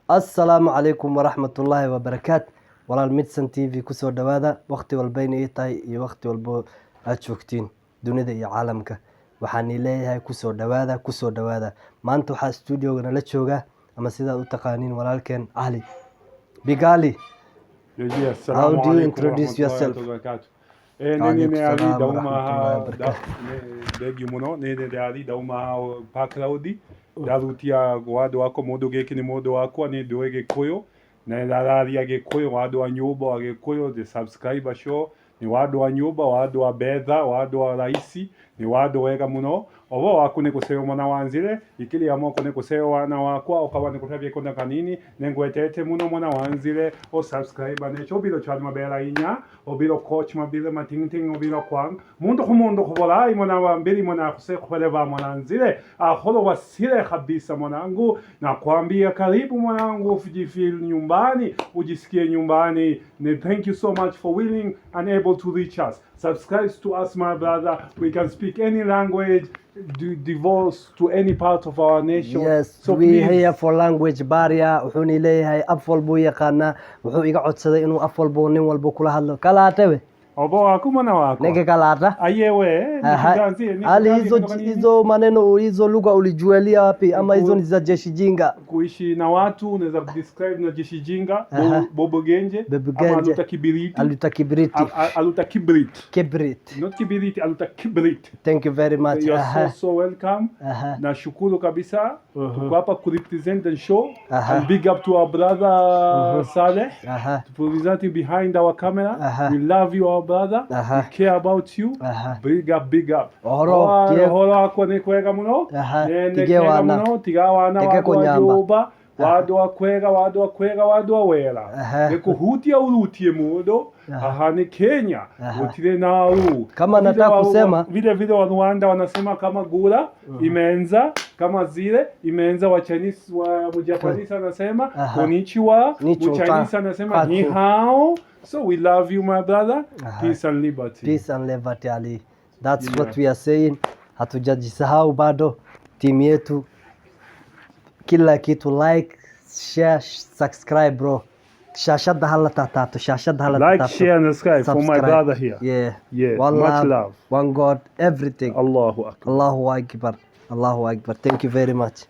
Assalaamu calaykum waraxmatullaahi wabarakaatu. Walaal Midsan TV kusoo dhawaada waqti walba inay tahay iyo waqti walba aad joogtiin dunida iyo caalamka. Waxaan leeyahay kusoo dhawaada. Maanta waxaa studio-ga nala jooga ama sidaad u taqaaniin walaalkeen Ali. Big Ali. How do you introduce yourself? Nene Ali daumaha degi muno nene Ali daumaha paklaudi darutia wado wako modo geki ni modo wako ni doege koyo na dalali age koyo wado wa nyumba age koyo de subscriber show ni wado wa nyumba wado wa bedha wado wa raisi ni wado wega muno obo wakune kuseo mwana wanzile ikili amo kone kuseo wana wakwa okawane kutavye konda kanini nengwetete muno mwana wanzile o subscriber necho obilo chali mabela inya obilo coach mabile matingting obilo kwang mundo kubolai mwana wambili mwana kuse kueleva mwana wanzile aholo wasile kabisa mwanangu na kuambia karibu mwanangu ujifeel nyumbani ujisikie nyumbani. Thank you so much for willing and able to reach us. Subscribe to us, my brother. We can speak any language, divorce to any part of our nation. Yes, so we here for language barrier. Wuxuu leeyahay af walbo yaqaana. Wuxuu iga codsaday inuu af walbo nin walbo kula hadlo. Kala tawe. Obo akumana wako. Nige kalata. Ayewe. Ali hizo maneno hizo lugha ulijualia wapi ama hizo ni za jeshi jinga? Kuishi na watu unaweza describe na jeshi jinga, bobo genje, ama aluta kibiriti. Aluta kibrit. Not kibiriti, aluta kibrit. Thank you very much. You are so welcome. Na shukuru kabisa. Tuko hapa ku represent the show. And big up to our brother Saleh. To represent behind our camera. We love you, our brother. We care about you. Big up. Horo ako ne kwega muno. Tigawana wadoba. Wado kwega wera. Nikuhutia urutie mudo. Aha ni Kenya. Utile na uru. Kama nataka kusema vile wa Rwanda wanasema kama gula imenza kama zile imenza wa Chinese wa Japanese anasema konnichiwa Chinese anasema ni hao. So we love you, my brother. Peace and liberty. Peace and liberty, Ali. That's what we are saying. Hatujajisahau bado. Team yetu kila kitu, like, share, subscribe bro. Shashada hala tatato. Like, share and subscribe for my brother here. Yeah. One much love. One God, everything. Allahu Akbar. Allahu Akbar. Thank you very much.